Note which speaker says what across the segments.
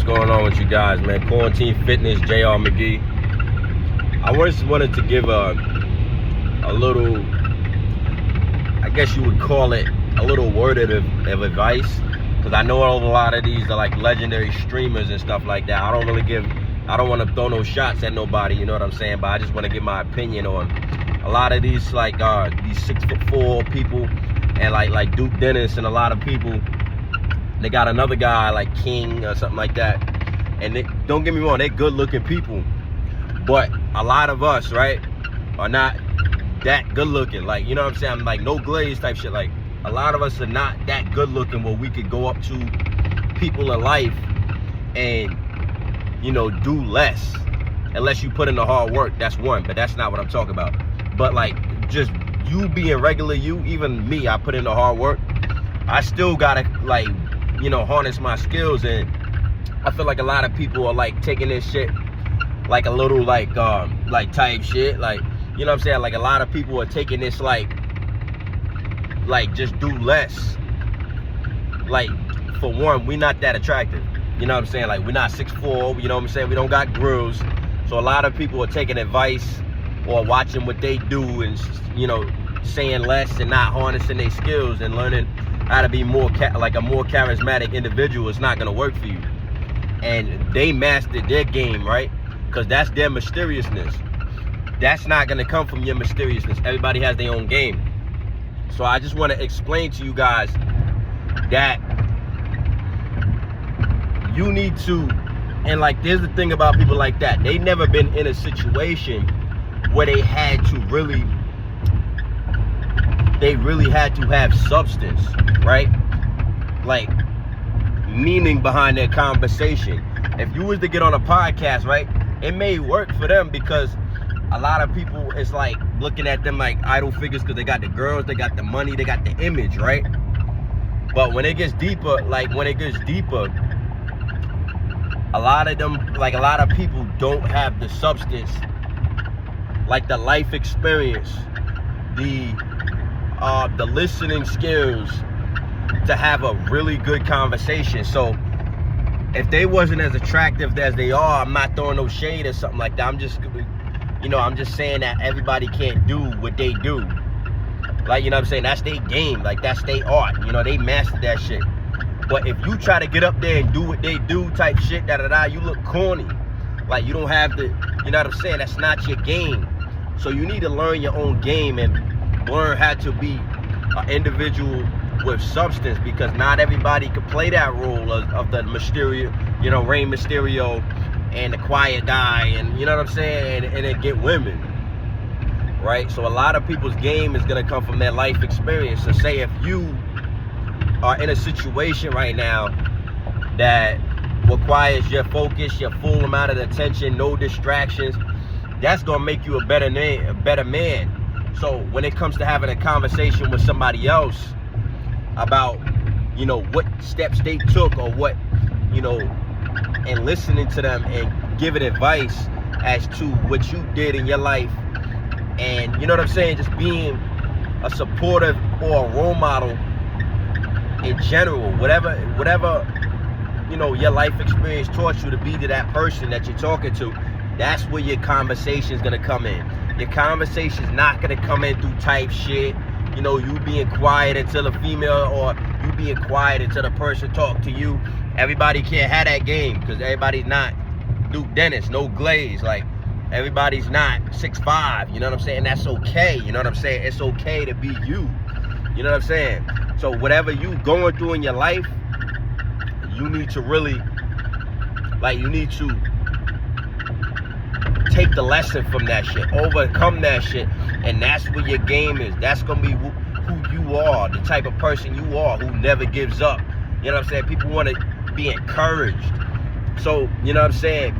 Speaker 1: going on with you guys, man? Quarantine Fitness, JR McGee. I just wanted to give a little, I guess you would call it a little word of advice, because I know a lot of these are like legendary streamers and stuff like that. I don't want to throw no shots at nobody, you know what I'm saying? But I just want to give my opinion on a lot of these these 6'4" people, and like Duke Dennis and a lot of people. They got another guy like King or something like that, and don't get me wrong, they're good looking people, but a lot of us, right, are not that good looking. Like, you know what I'm saying? I'm like no glaze type shit. Like, a lot of us are not that good looking where we could go up to people in life and, you know, do less, unless you put in the hard work. That's one, but that's not what I'm talking about. But like, just you being regular you, even me, I put in the hard work. I still gotta, like, you know, harness my skills, and I feel like a lot of people are like taking this shit like a little like type shit, like, you know what I'm saying? Like, a lot of people are taking this like just do less. Like, for one, we not that attractive, you know what I'm saying? Like, we're not 6'4", you know what I'm saying? We don't got grills. So a lot of people are taking advice or watching what they do and, you know, saying less and not harnessing their skills and learning how to be more like a more charismatic individual. Is not gonna work for you. And they mastered their game, right? Because that's their mysteriousness. That's not gonna come from your mysteriousness. Everybody has their own game. So I just want to explain to you guys that you need to, and like, there's the thing about people like that, they never been in a situation where they really had to have substance, right? Like, meaning behind their conversation. If you was to get on a podcast, right, it may work for them because a lot of people is like looking at them like idol figures because they got the girls, they got the money, they got the image, right? But when it gets deeper, a lot of them, like, a lot of people don't have the substance, like the life experience, the listening skills to have a really good conversation. So if they wasn't as attractive as they are, I'm not throwing no shade or something like that. I'm just saying that everybody can't do what they do. Like, you know what I'm saying? That's their game. Like, that's their art. You know, they mastered that shit. But if you try to get up there and do what they do type shit, you look corny. Like, you don't have the, you know what I'm saying? That's not your game. So you need to learn your own game and learn how to be an individual with substance, because not everybody can play that role of the Mysterio, you know, Rey Mysterio and the quiet guy, and, you know what I'm saying, and then get women, right? So a lot of people's game is gonna come from their life experience. So say if you are in a situation right now that requires your focus, your full amount of attention, no distractions, that's gonna make you a better man. So when it comes to having a conversation with somebody else about, you know, what steps they took or what, you know, and listening to them and giving advice as to what you did in your life, and, you know what I'm saying, just being a supportive or a role model in general, whatever, you know, your life experience taught you to be to that person that you're talking to, that's where your conversation's gonna come in. Your conversation's not gonna come in through type shit, you know, you being quiet until a female, or you being quiet until the person talk to you. Everybody can't have that game, because everybody's not Duke Dennis, no glaze. Like, everybody's not 6'5", you know what I'm saying? That's okay, you know what I'm saying? It's okay to be you, you know what I'm saying? So whatever you going through in your life, you need to really, like, you need to take the lesson from that shit, overcome that shit, and that's where your game is. That's gonna be who you are, the type of person you are, who never gives up. You know what I'm saying? People want to be encouraged. So, you know what I'm saying?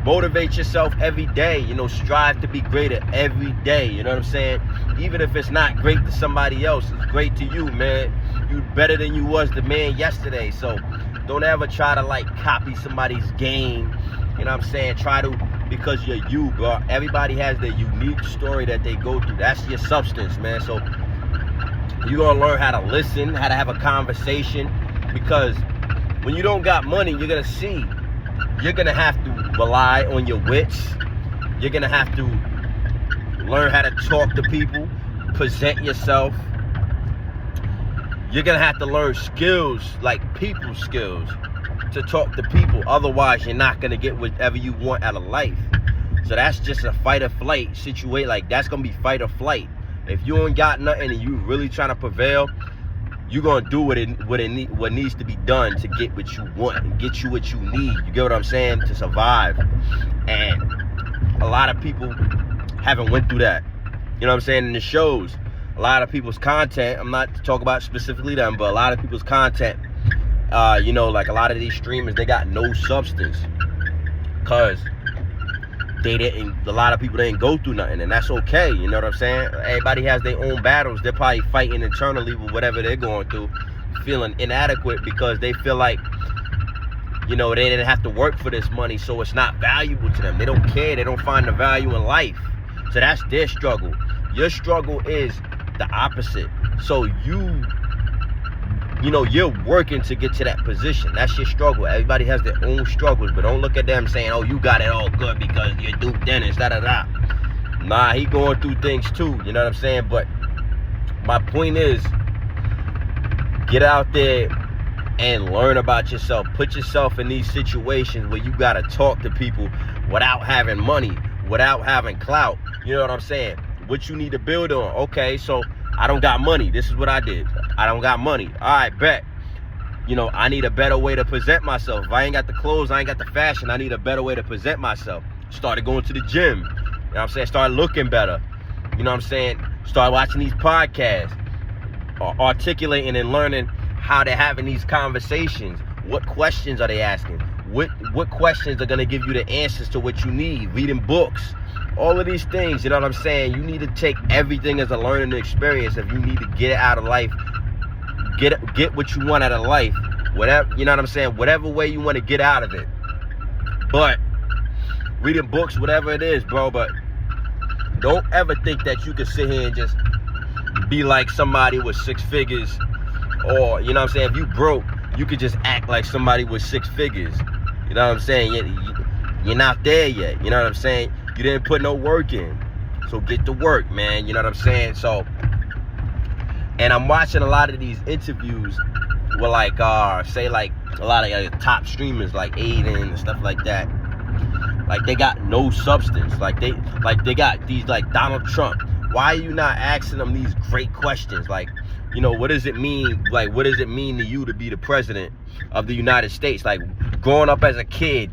Speaker 1: Motivate yourself every day. You know, strive to be greater every day. You know what I'm saying? Even if it's not great to somebody else, it's great to you, man. You better than you was the man yesterday. So don't ever try to like copy somebody's game. You know what I'm saying? Try to, because you're you, bro. Everybody has their unique story that they go through. That's your substance, man. So you're gonna learn how to listen, how to have a conversation, because when you don't got money, you're gonna see you're gonna have to rely on your wits. You're gonna have to learn how to talk to people, present yourself. You're gonna have to learn skills, like people skills, to talk to people. Otherwise, you're not gonna get whatever you want out of life. So that's just a fight or flight situation. Like, that's gonna be fight or flight. If you ain't got nothing and you really trying to prevail, you're gonna do what needs to be done to get what you want and get you what you need. You get what I'm saying? To survive. And a lot of people haven't went through that. You know what I'm saying? In the shows, a lot of people's content, I'm not talking about specifically them, but a lot of people's content, you know, like a lot of these streamers, they got no substance. Cause a lot of people didn't go through nothing, and that's okay. You know what I'm saying? Everybody has their own battles. They're probably fighting internally with whatever they're going through, feeling inadequate because they feel like, you know, they didn't have to work for this money, so it's not valuable to them. They don't care. They don't find the value in life. So that's their struggle. Your struggle is the opposite. So you know, you're working to get to that position. That's your struggle. Everybody has their own struggles, but don't look at them saying, oh, you got it all good because you're Duke Dennis, da-da-da. Nah, he going through things too, you know what I'm saying? But my point is, get out there and learn about yourself. Put yourself in these situations where you got to talk to people without having money, without having clout. You know what I'm saying? What you need to build on. Okay, so I don't got money. This is what I did. I don't got money. All right, bet. You know, I need a better way to present myself. If I ain't got the clothes, I ain't got the fashion, I need a better way to present myself. Started going to the gym. You know what I'm saying? Started looking better. You know what I'm saying? Started watching these podcasts. Articulating and learning how they're having these conversations. What questions are they asking? What questions are going to give you the answers to what you need? Reading books. All of these things, you know what I'm saying? You need to take everything as a learning experience if you need to get it out of life. Get what you want out of life. Whatever, you know what I'm saying? Whatever way you want to get out of it. But reading books, whatever it is, bro, but don't ever think that you can sit here and just be like somebody with 6 figures, or, you know what I'm saying? If you broke, you could just act like somebody with 6 figures. You know what I'm saying? You're not there yet. You know what I'm saying? You didn't put no work in. So get to work, man. You know what I'm saying? So, and I'm watching a lot of these interviews with, like, say, like, a lot of top streamers like Aiden and stuff like that. Like, they got no substance. Like they got these, like, Donald Trump. Why are you not asking them these great questions? Like, you know, what does it mean? Like, what does it mean to you to be the president of the United States? Like, growing up as a kid,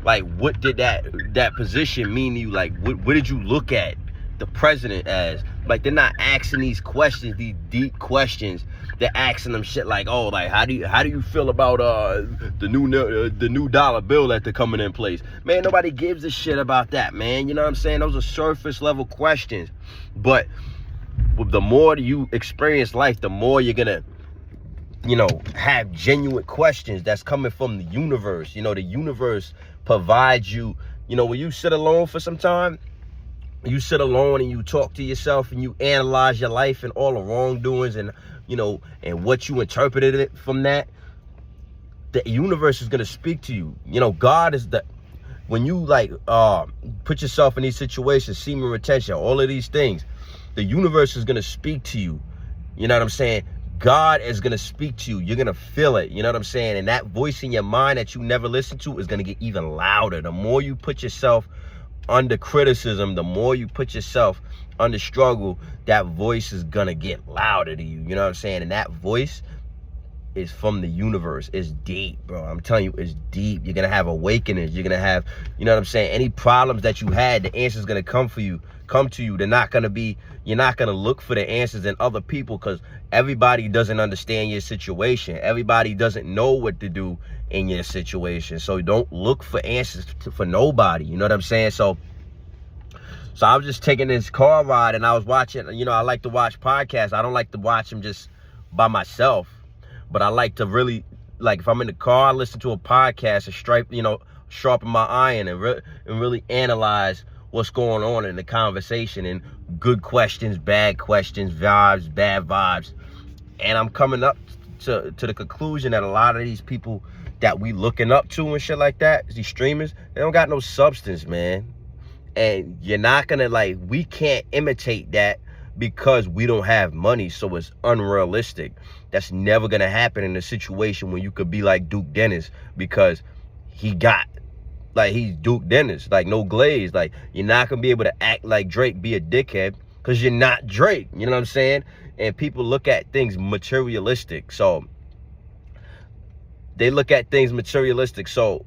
Speaker 1: like, what did that position mean to you? Like, what did you look at the president as? Like, they're not asking these questions, these deep questions. They're asking them shit like, oh, like, how do you feel about the new dollar bill that they're coming in place? Man, nobody gives a shit about that, man. You know what I'm saying? Those are surface level questions. But the more you experience life, the more you're gonna, you know, have genuine questions that's coming from the universe. You know, the universe provides you, you know, when you sit alone for some time, you sit alone and you talk to yourself and you analyze your life and all the wrongdoings and, you know, and what you interpreted it from that, the universe is going to speak to you. You know, God is when you, like, put yourself in these situations, semen retention, all of these things, the universe is going to speak to you. You know what I'm saying? God is going to speak to you. You're going to feel it. You know what I'm saying? And that voice in your mind that you never listened to is going to get even louder. The more you put yourself under criticism, the more you put yourself under struggle, that voice is going to get louder to you. You know what I'm saying? And that voice is from the universe. It's deep, bro. I'm telling you, it's deep. You're going to have awakenings. You're going to have, you know what I'm saying? Any problems that you had, the answer's going to come to you. They're not going to be, you're not going to look for the answers in other people because everybody doesn't understand your situation. Everybody doesn't know what to do in your situation. So don't look for answers for nobody. You know what I'm saying? So I was just taking this car ride and I was watching, you know, I like to watch podcasts. I don't like to watch them just by myself, but I like to really, like, if I'm in the car, I listen to a podcast and sharpen my iron and really analyze what's going on in the conversation and good questions, bad questions, vibes, bad vibes. And I'm coming up to the conclusion that a lot of these people, that we looking up to and shit like that, these streamers, they don't got no substance, man. And you're not gonna, like, we can't imitate that because we don't have money, so it's unrealistic. That's never gonna happen in a situation when you could be like Duke Dennis, because he got, like, he's Duke Dennis, like, no glaze. Like, you're not gonna be able to act like Drake, be a dickhead, because you're not Drake, you know what I'm saying? And people look at things materialistic, so they look at things materialistic. So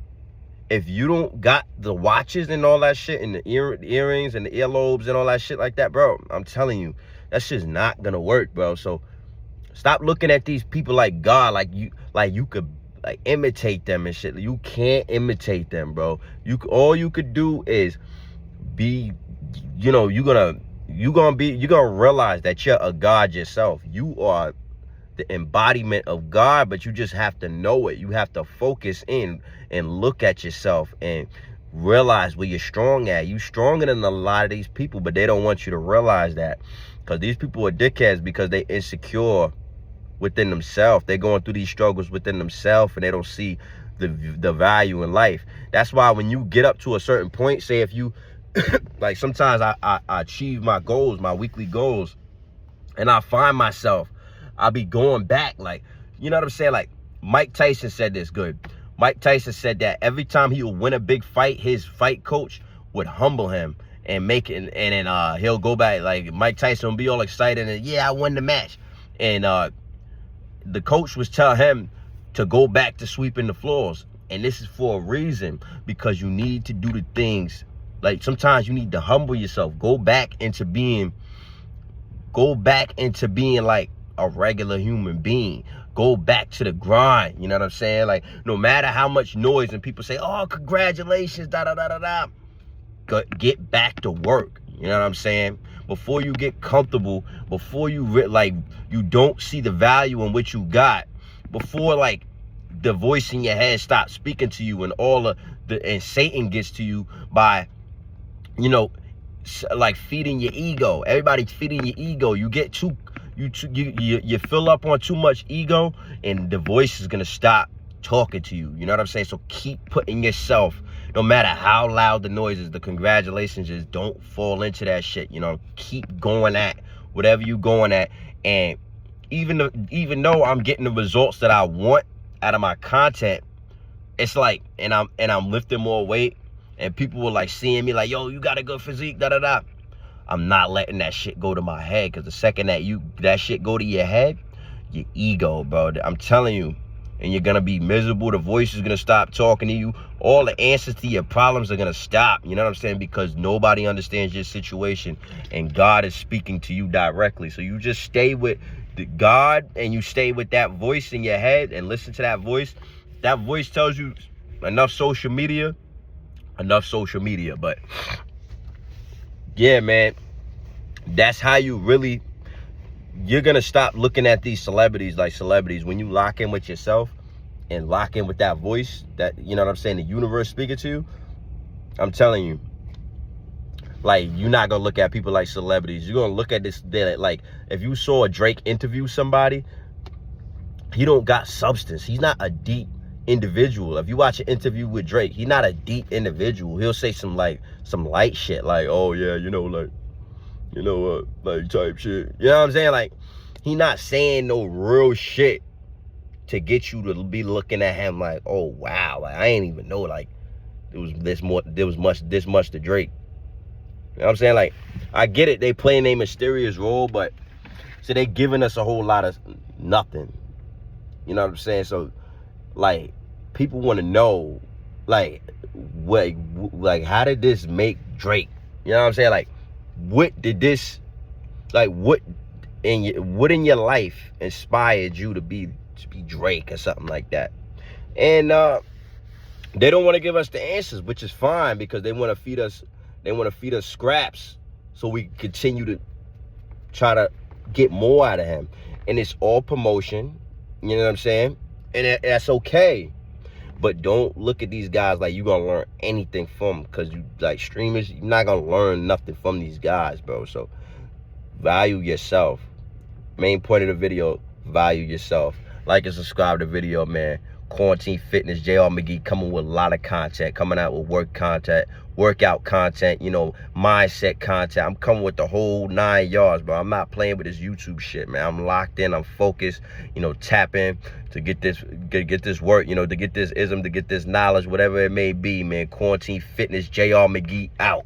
Speaker 1: if you don't got the watches and all that shit, and the earrings and the earlobes and all that shit like that, bro, I'm telling you, that shit's not gonna work, bro. So stop looking at these people like God, like you could, like, imitate them and shit. You can't imitate them, bro. All you could do is be, you know, you're gonna realize that you're a God yourself. You are the embodiment of God, but you just have to know it. You have to focus in and look at yourself and realize where you're strong at. You stronger than a lot of these people, but they don't want you to realize that, because these people are dickheads because they insecure within themselves. They're going through these struggles within themselves, and they don't see the value in life. That's why when you get up to a certain point, say if you like, sometimes I achieve my goals, my weekly goals, and I find myself, I'll be going back, like, you know what I'm saying? Like, Mike Tyson said this good. Mike Tyson said that every time he would win a big fight, his fight coach would humble him and make it, and then he'll go back, like, Mike Tyson will be all excited and, yeah, I won the match. And the coach was telling him to go back to sweeping the floors. And this is for a reason, because you need to do the things, like, sometimes you need to humble yourself. Go back into being like a regular human being. Go back to the grind, you know what I'm saying? Like, no matter how much noise and people say, oh, congratulations, da da da da da, get back to work, you know what I'm saying? Before you get comfortable, before you you don't see the value in what you got, before, like, the voice in your head stops speaking to you, and and Satan gets to you by, you know, like, feeding your ego. Everybody's feeding your ego. You get you fill up on too much ego, and the voice is gonna stop talking to you. You know what I'm saying? So keep putting yourself, no matter how loud the noise is, the congratulations is, don't fall into that shit. You know, keep going at whatever you going at. And even though I'm getting the results that I want out of my content, it's like, and I'm lifting more weight, and people were like seeing me like, yo, you got a good physique, da da da. I'm not letting that shit go to my head, because the second that shit go to your head, your ego, bro, I'm telling you, and you're gonna be miserable. The voice is gonna stop talking to you. All the answers to your problems are gonna stop. You know what I'm saying? Because nobody understands your situation, and God is speaking to you directly. So you just stay with God, and you stay with that voice in your head, and listen to that voice. That voice tells you enough social media. But yeah, man, that's how you're gonna stop looking at these celebrities like celebrities. When you lock in with yourself and lock in with that voice, that, you know what I'm saying, the universe speaking to you, I'm telling you, like, you're not gonna look at people like celebrities. You're gonna look at this, like, if you saw a Drake interview somebody, he don't got substance. He's not a deep individual. If you watch an interview with Drake, he's not a deep individual. He'll say some light shit, like, oh yeah, you know, like, you know what, like, type shit. You know what I'm saying? Like, he not saying no real shit to get you to be looking at him like, oh wow, like, I ain't even know, like, there was this much to Drake. You know what I'm saying? Like, I get it, they playing a mysterious role, but so they giving us a whole lot of nothing. You know what I'm saying? So, like, people want to know, like, how did this make Drake? You know what I'm saying? Like, what did this, like, what in your life inspired you to be Drake or something like that? And they don't want to give us the answers, which is fine, because they want to feed us scraps so we can continue to try to get more out of him. And it's all promotion, you know what I'm saying? And that's okay. But don't look at these guys like you're gonna learn anything from them, because you, like, streamers, you're not gonna learn nothing from these guys, bro. So value yourself. Main point of the video, value yourself. Like and subscribe to the video, man. Quarantine Fitness, JR McGee, coming with a lot of content, coming out with workout content, you know, mindset content. I'm coming with the whole 9 yards, bro. I'm not playing with this YouTube shit, man. I'm locked in, I'm focused, you know, tap in to get this work, you know, to get this ism, to get this knowledge, whatever it may be, man. Quarantine Fitness, JR McGee out.